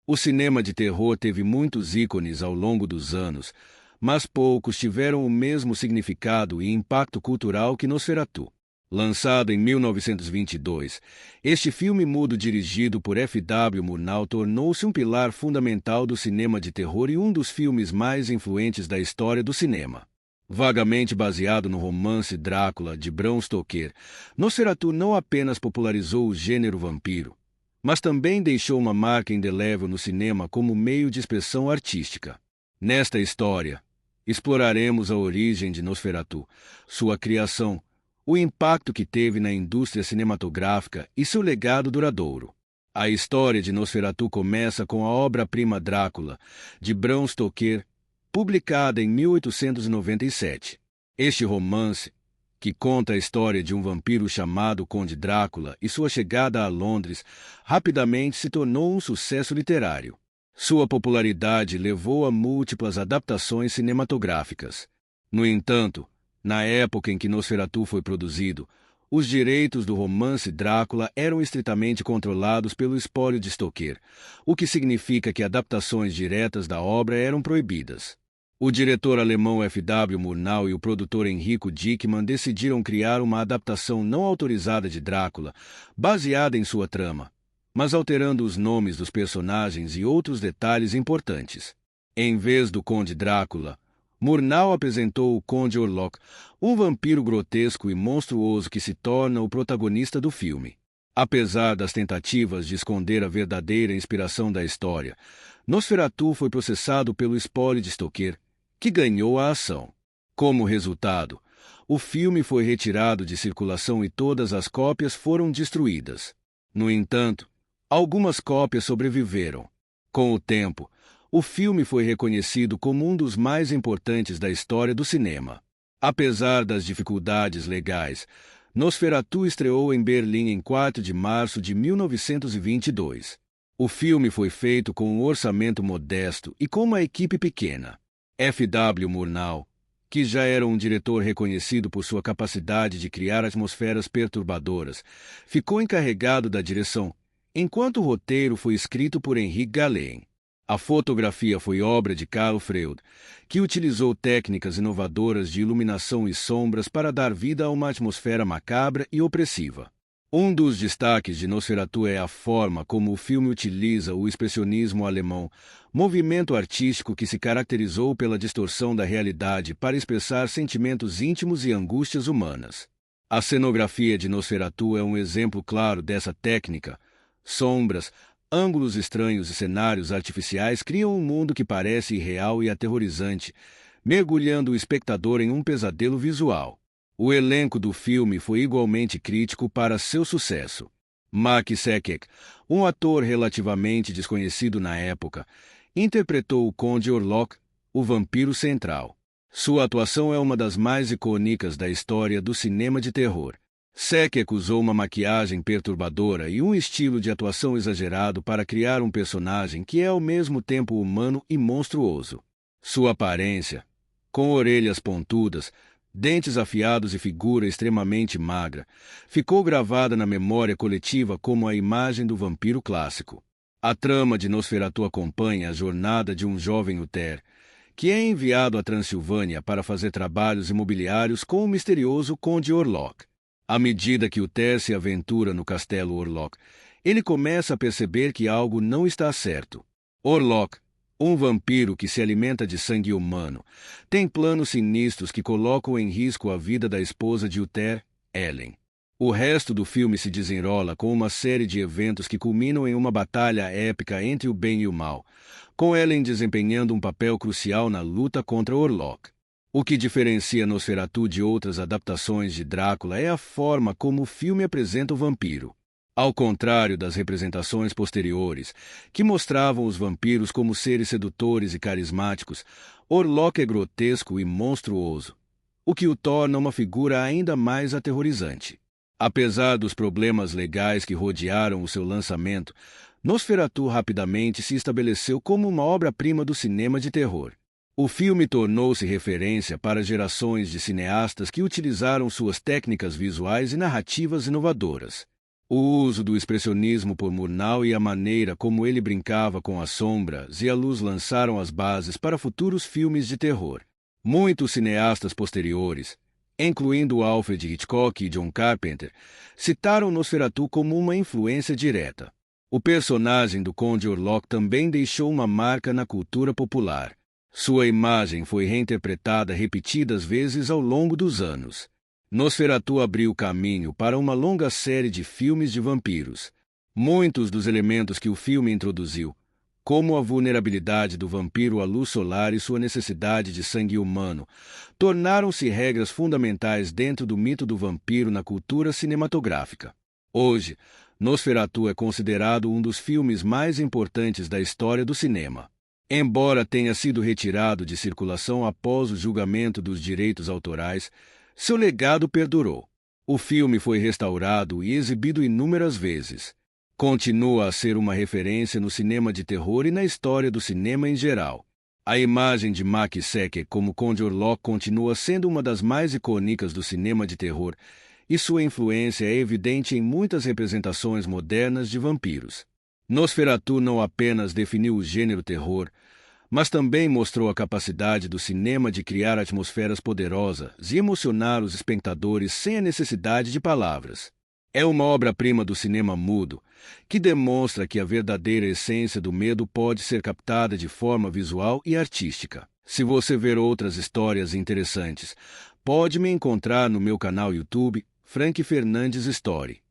O cinema de terror teve muitos ícones ao longo dos anos, mas poucos tiveram o mesmo significado e impacto cultural que Nosferatu. Lançado em 1922, este filme mudo dirigido por F.W. Murnau tornou-se um pilar fundamental do cinema de terror e um dos filmes mais influentes da história do cinema. Vagamente baseado no romance Drácula, de Bram Stoker, Nosferatu não apenas popularizou o gênero vampiro, mas também deixou uma marca indelével no cinema como meio de expressão artística. Nesta história, exploraremos a origem de Nosferatu, sua criação, o impacto que teve na indústria cinematográfica e seu legado duradouro. A história de Nosferatu começa com a obra-prima Drácula, de Bram Stoker, publicada em 1897. Este romance, que conta a história de um vampiro chamado Conde Drácula e sua chegada a Londres, rapidamente se tornou um sucesso literário. Sua popularidade levou a múltiplas adaptações cinematográficas. No entanto, na época em que Nosferatu foi produzido, os direitos do romance Drácula eram estritamente controlados pelo espólio de Stoker, o que significa que adaptações diretas da obra eram proibidas. O diretor alemão F.W. Murnau e o produtor Enrico Dickmann decidiram criar uma adaptação não autorizada de Drácula, baseada em sua trama, mas alterando os nomes dos personagens e outros detalhes importantes. Em vez do Conde Drácula, Murnau apresentou o Conde Orlok, um vampiro grotesco e monstruoso que se torna o protagonista do filme. Apesar das tentativas de esconder a verdadeira inspiração da história, Nosferatu foi processado pelo espólio de Stoker, que ganhou a ação. Como resultado, o filme foi retirado de circulação e todas as cópias foram destruídas. No entanto, algumas cópias sobreviveram. Com o tempo, o filme foi reconhecido como um dos mais importantes da história do cinema. Apesar das dificuldades legais, Nosferatu estreou em Berlim em 4 de março de 1922. O filme foi feito com um orçamento modesto e com uma equipe pequena. F.W. Murnau, que já era um diretor reconhecido por sua capacidade de criar atmosferas perturbadoras, ficou encarregado da direção, enquanto o roteiro foi escrito por Henri Galeen. A fotografia foi obra de Karl Freud, que utilizou técnicas inovadoras de iluminação e sombras para dar vida a uma atmosfera macabra e opressiva. Um dos destaques de Nosferatu é a forma como o filme utiliza o expressionismo alemão, movimento artístico que se caracterizou pela distorção da realidade para expressar sentimentos íntimos e angústias humanas. A cenografia de Nosferatu é um exemplo claro dessa técnica. Sombras, ângulos estranhos e cenários artificiais criam um mundo que parece irreal e aterrorizante, mergulhando o espectador em um pesadelo visual. O elenco do filme foi igualmente crítico para seu sucesso. Mark Sekek, um ator relativamente desconhecido na época, interpretou o Conde Orlok, o vampiro central. Sua atuação é uma das mais icônicas da história do cinema de terror. Sekek usou uma maquiagem perturbadora e um estilo de atuação exagerado para criar um personagem que é ao mesmo tempo humano e monstruoso. Sua aparência, com orelhas pontudas, dentes afiados e figura extremamente magra, ficou gravada na memória coletiva como a imagem do vampiro clássico. A trama de Nosferatu acompanha a jornada de um jovem Uther, que é enviado à Transilvânia para fazer trabalhos imobiliários com o misterioso Conde Orlok. À medida que Uther se aventura no castelo Orlok, ele começa a perceber que algo não está certo. Orlok, um vampiro que se alimenta de sangue humano, tem planos sinistros que colocam em risco a vida da esposa de Uther, Ellen. O resto do filme se desenrola com uma série de eventos que culminam em uma batalha épica entre o bem e o mal, com Ellen desempenhando um papel crucial na luta contra Orlok. O que diferencia Nosferatu de outras adaptações de Drácula é a forma como o filme apresenta o vampiro. Ao contrário das representações posteriores, que mostravam os vampiros como seres sedutores e carismáticos, Orlok é grotesco e monstruoso, o que o torna uma figura ainda mais aterrorizante. Apesar dos problemas legais que rodearam o seu lançamento, Nosferatu rapidamente se estabeleceu como uma obra-prima do cinema de terror. O filme tornou-se referência para gerações de cineastas que utilizaram suas técnicas visuais e narrativas inovadoras. O uso do expressionismo por Murnau e a maneira como ele brincava com as sombras e a luz lançaram as bases para futuros filmes de terror. Muitos cineastas posteriores, incluindo Alfred Hitchcock e John Carpenter, citaram Nosferatu como uma influência direta. O personagem do Conde Orlok também deixou uma marca na cultura popular. Sua imagem foi reinterpretada repetidas vezes ao longo dos anos. Nosferatu abriu caminho para uma longa série de filmes de vampiros. Muitos dos elementos que o filme introduziu, como a vulnerabilidade do vampiro à luz solar e sua necessidade de sangue humano, tornaram-se regras fundamentais dentro do mito do vampiro na cultura cinematográfica. Hoje, Nosferatu é considerado um dos filmes mais importantes da história do cinema. Embora tenha sido retirado de circulação após o julgamento dos direitos autorais, seu legado perdurou. O filme foi restaurado e exibido inúmeras vezes. Continua a ser uma referência no cinema de terror e na história do cinema em geral. A imagem de Max Secker como Conde Orlok continua sendo uma das mais icônicas do cinema de terror, e sua influência é evidente em muitas representações modernas de vampiros. Nosferatu não apenas definiu o gênero terror, mas também mostrou a capacidade do cinema de criar atmosferas poderosas e emocionar os espectadores sem a necessidade de palavras. É uma obra-prima do cinema mudo, que demonstra que a verdadeira essência do medo pode ser captada de forma visual e artística. Se você ver outras histórias interessantes, pode me encontrar no meu canal YouTube, Frank Fernandes Story.